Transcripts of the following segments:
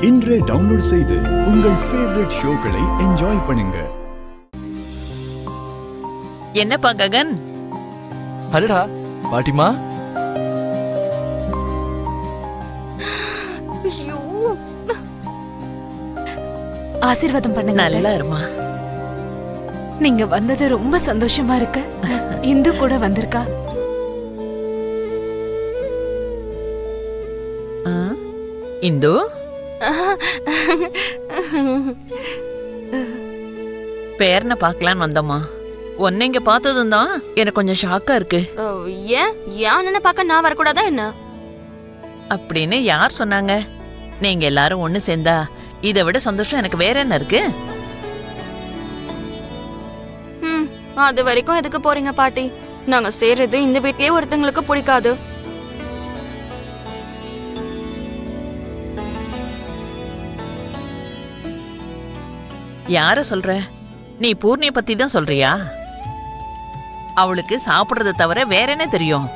இன்றே டவுன்லோட் செய்து உங்கள் ஃபேவரட் ஷோக்களை என்ஜாய் பண்ணுங்க. என்னப்பா ககன்? அடடா பாட்டிமா, ஆசீர்வாதம் பண்ணுங்க. நல்லா இருமா. நீங்க வந்தது ரொம்ப சந்தோஷமா இருக்கு. இந்து கூட வந்திருக்கா. இந்து பேரனை பார்க்கலான்னு வந்தம்மா. உன்னை இங்க பார்த்ததும் தான் எனக்கு கொஞ்சம் ஷாக்கா இருக்கு. ஏன் என்ன பார்க்க நான் வரக்கூடாதா என்ன? அப்படின்னு யார் சொன்னாங்க? நீங்க எல்லாரும் ஒண்ணு சேர்ந்தா இதை விட சந்தோஷம் எனக்கு வேற என்ன இருக்கு? அது வரைக்கும் எதுக்கு போறீங்க பாட்டி? நாங்க சேர்றது இந்த வீட்லயே ஒருத்தங்களுக்கு பிடிக்காது. யார சொல்ற? நீ பூர்ணிய பத்தி தான் சொல்றியா? அவளுக்கு சாப்பிடுறத தவிர வேற என்ன தெரியும்?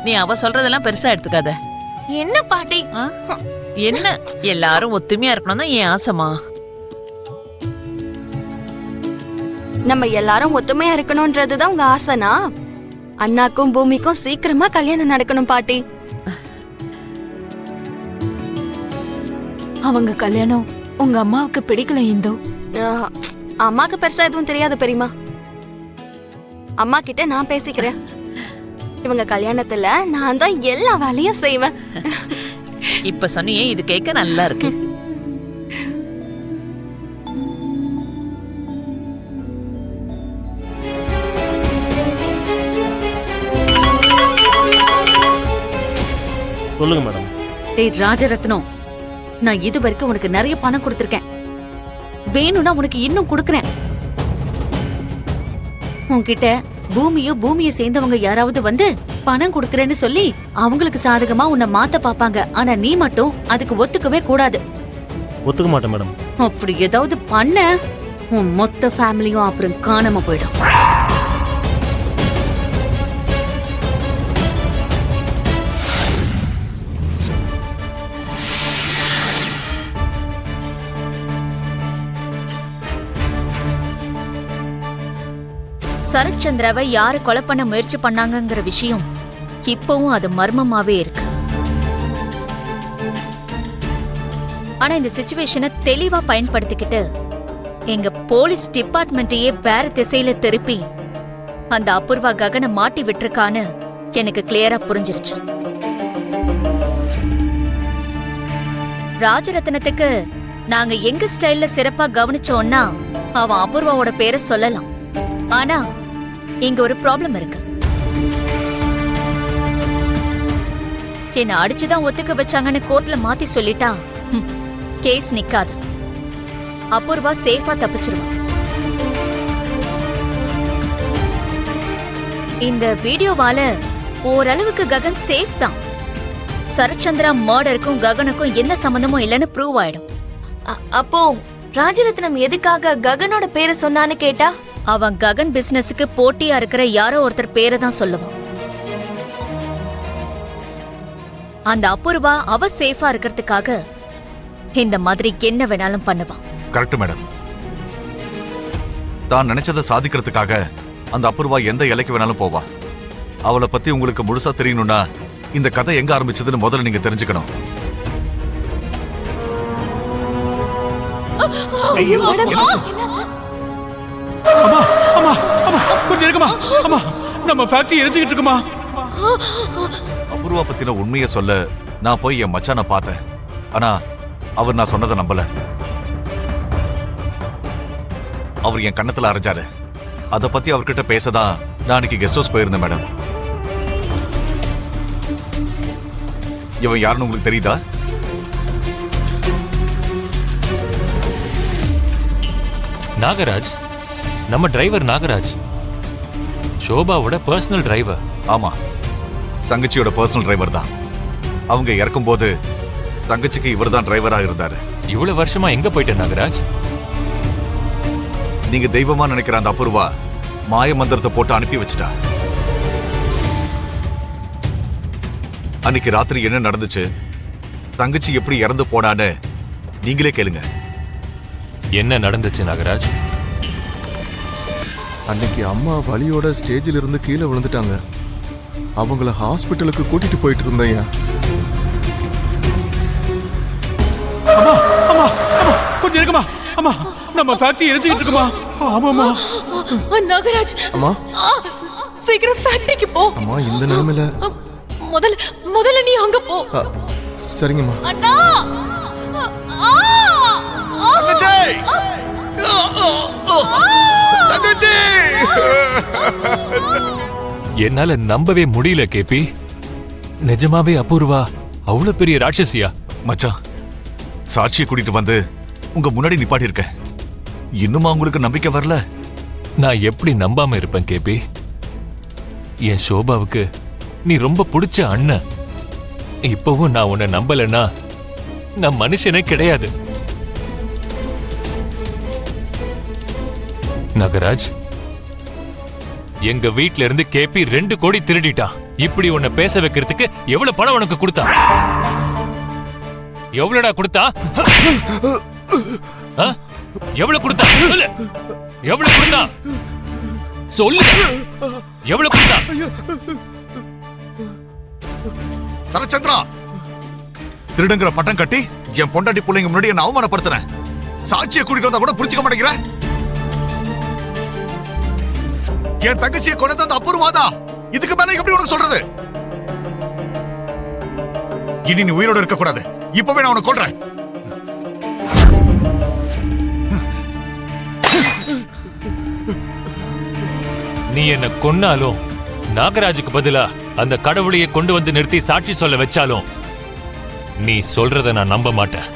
நீ அவ சொல்றதெல்லாம் பெருசா எடுத்துக்காத. என்ன பாட்டி? என்ன எல்லாரும் ஒத்துமையா இருக்கணும் தான் என் ஆசைமா. நம்ம எல்லாரும் ஒத்துமையா இருக்கணும்ன்றதுதான் உங்க ஆசைனா? அண்ணாக்கும் பூமிக்கும் சீக்கிரமா கல்யாணம் நடக்கணும் பாட்டி. அவங்க கல்யாணம் உங்க அம்மாவுக்கு பிடிக்கல இந்து. அம்மாக்கு பெருசா எதுவும் தெரியாது பெரியமா. அம்மா கிட்ட நான் பேசிக்கிறேன். இவங்க கல்யாணத்துல நான் தான் எல்லா வேலையும் செய்வேன். இப்ப சொன்னியே, இது கேட்க நல்லா இருக்கு. சொல்லுங்க மேடம். டேய் ராஜரத்னம், நான் இது வரைக்கும் உனக்கு நிறைய பணம் கொடுத்திருக்கேன். வேணும்னா உனக்கு இன்னும் கொடுக்கறேன். உன்கிட்ட பூமியை சேர்ந்தவங்க யாராவது வந்து பணம் கொடுக்கறேன்னு சொல்லி அவங்களுக்கு சாதகமா உன்னை மாத்த பாப்பாங்க. ஆனா நீ மட்டும் அதுக்கு ஒத்துக்கவே கூடாது. ஒத்துக்க மாட்டேன் மேடம். அப்படி ஏதாவது பண்ண உன் மொத்த ஃபேமிலியும் அப்புறம் காணாம போயிடும். சரத்சந்திராவை யாரு கொலை பண்ண முயற்சி பண்ணாங்கங்கிற விஷயம் இப்பவும் அது மர்மமாவே இருக்கு. ஆனா இந்த சிச்சுவேஷனை தெளிவா பயன்படுத்திக்கிட்டு எங்க போலீஸ் டிபார்ட்மெண்ட்டையே வேற திசையில திருப்பி அந்த அபூர்வா ககனை மாட்டி விட்டுருக்கான்னு எனக்கு கிளியரா புரிஞ்சிருச்சு. ராஜரத்னத்துக்கு நாங்க எங்க ஸ்டைல்ல சிறப்பா கவனிச்சோம்னா அவன் அபூர்வாவோட பேரை சொல்லலாம். ஆனா இங்க ஒரு ப்ராப்ளம் இருக்கு. என்ன அடிச்சுதான் ஒத்துக்க வச்சாங்கன்னு கோர்ட்ல மாத்தி சொல்லிட்டா கேஸ் நிக்காது. அபூர்வா சேஃபா தப்பிச்சிருவா. இந்த வீடியோவால ஓரளவுக்கு ககன் சேஃப் தான். சரத்சந்திரா மர்டருக்கும் ககனுக்கும் என்ன சம்பந்தமும் இல்லைன்னு ப்ரூவ் ஆயிடும். அப்போ ராஜரத்னம் எதுக்காக ககனோட பேரை சொன்னான்னு கேட்டா அவன் ககன் பிசினஸுக்கு போட்டியா இருக்கிற யாரோ ஒருத்தர் பேரை தான் சொல்லுவான். அந்த அபூர்வா அவ சேஃபா இருக்கிறதுக்காக இந்த மாதிரி என்ன வேணாலும் பண்ணுவான். Correct madam. தான் நினைச்சதை சாதிக்கிறதுக்காக அந்த அபூர்வா எந்த எல்லைக்கு வேணாலும் போவா. அவளை பத்தி உங்களுக்கு முழுசா தெரியணும்னா இந்த கதை எங்க ஆரம்பிச்சதுன்னு முதல்ல நீங்க தெரிஞ்சுக்கணும். அம்மா அம்மா அம்மா கொஞ்சம் இருக்குமா? அம்மா நம்ம ஃபேக்டரி எரிஞ்சிட்டு இருக்குமா? அபூர்வா பத்தின உண்மையை சொல்ல நான் போய் என் மச்சானை பார்த்தேன். ஆனா அவர் நான் சொன்னதை நம்பல. அவர் என் கண்ணத்துல அரைஞ்சாரு. அதை பத்தி அவர்கிட்ட பேசதான் நான் அன்னைக்கு கெஸ்ட் ஹவுஸ் போயிருந்தேன் மேடம். இவன் யாருன்னு உங்களுக்கு தெரியுதா? நாகராஜ், நம்ம டிரைவர் நாகராஜ், ஷோபாவோட பர்சனல் டிரைவர். ஆமா, தங்கச்சியோட பர்சனல் டிரைவர் தான். அவங்க இறக்கும்போது தங்கச்சிக்கு இவர் தான் டிரைவரா இருந்தாரு. இவ்வளவு வருஷமா எங்க போயிட்ட நாகராஜ்? நீங்க தெய்வமா நினைக்கிற அந்த அபூர்வா மாய மந்திரத்தை போட்டு அனுப்பி வச்சுட்டா. அன்னைக்கு ராத்திரி என்ன நடந்துச்சு, தங்கச்சி எப்படி இறந்து போனான்னு நீங்களே கேளுங்க. என்ன நடந்துச்சு நாகராஜ்? அன்னைக்கு அம்மா வலியோட ஸ்டேஜில் இருந்து கீழே விழுந்துட்டாங்க. அவங்கள ஹாஸ்பிட்டலுக்கு கூட்டிட்டு போயிட்டு இருந்தேன். அம்மா அம்மா அம்மா கொஞ்சம் இருக்குமா? அம்மா நம்ம ஃபேக்டரி எரிஞ்சுக்கிட்டு இருக்குமா? ஆமாம்மா. நாகராஜ், அம்மா சீக்கிரம் ஃபேக்டரிக்கு போ. அம்மா இந்த நிலைமையில முதல்ல நீ அங்க போ. சரிங்கம்மா. அண்ணா, தங்கச்சி! என்னால நம்பவே முடியல கேபி. நிஜமாவே அபூர்வா அவ்வளவு பெரிய ராட்சசியா? மச்சான், சாட்சியை கூட்டிட்டு வந்து உங்க முன்னாடி நிப்பாட்டி இருக்கேன். இன்னுமா உங்களுக்கு நம்பிக்கை வரல? நான் எப்படி நம்பாம இருப்பேன் கேபி? என் சோபாவுக்கு நீ ரொம்ப பிடிச்ச அண்ணன். இப்பவும் நான் உன்னை நம்பலன்னா நான் மனுஷனே கிடையாது. நாகராஜ், எங்க வீட்ல இருந்து கேபி 2 கோடி திருடிட்டான். இப்படி உன்னை பேச வைக்கிறதுக்கு எவ்வளவு பணம் உனக்கு கொடுத்தா? எவ்வளவுடா கொடுத்தா? எவ்வளவு கொடுத்தா? சொல்லு. எவ்வளவு கொடுத்தா? சொல்லு. எவ்வளவு கொடுத்தா? சரச்சந்திரா, திருடுங்கிற பட்டம் கட்டி என் பொண்டாட்டி பிள்ளைங்க முன்னாடி என்ன அவமானப்படுத்துறேன். சாட்சியை கூட்டிட்டு வந்தா கூட புரிஞ்சுக்க மாட்டேங்கிற. என் தங்கச்சியை கொண்டு வந்த அபூர்வாதா. இதுக்கு மேல எப்படி உனக்கு சொல்றது? இனி நீ உயிரோட இருக்க கூடாது. இப்பவே நான் உன்னை கொல்றேன். நீ என்ன கொன்னாலும், நாகராஜுக்கு பதிலா அந்த கடவுளையே கொண்டு வந்து நிறுத்தி சாட்சி சொல்ல வச்சாலும் நீ சொல்றத நான் நம்ப மாட்டேன்.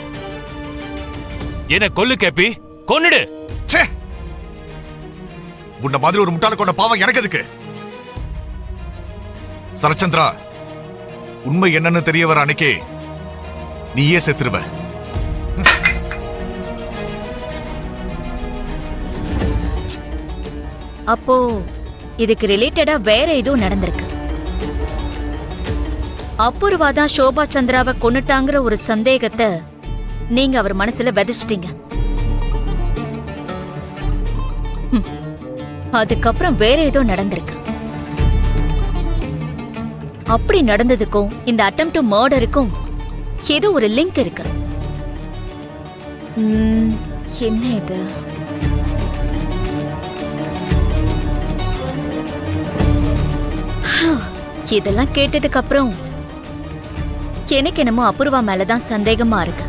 என்ன கொல்லு கேப்பி, கொன்னுடு. உன்ன மாதிரி ஒரு முட்டாள கொண்ட பாவம் எனக்கு எதுக்கு? சரச்சந்திரா, உண்மை என்னன்னு தெரிய வர அன்னைக்கே நீயே செத்துருவ. அப்போ இதுக்கு ரிலேட்டடா வேற ஏதோ நடந்திருக்கு. அபூர்வா தான் சோபா சந்திராவை கொன்னுட்டாங்கிற ஒரு சந்தேகத்தை நீங்க அவர் மனசுல விதைச்சிட்டீங்க. அதுக்கப்புறம் வேற ஏதோ நடந்திருக்கு. அப்படி நடந்ததுக்கும் இந்த அட்டெம்ப்ட் டு மர்டருக்கும் ஏதோ ஒரு லிங்க் இருக்கு. என்ன இது? இதெல்லாம் கேட்டதுக்கு அப்புறம் எனக்கு என்னமோ அபூர்வா மேலதான் சந்தேகமா இருக்கு.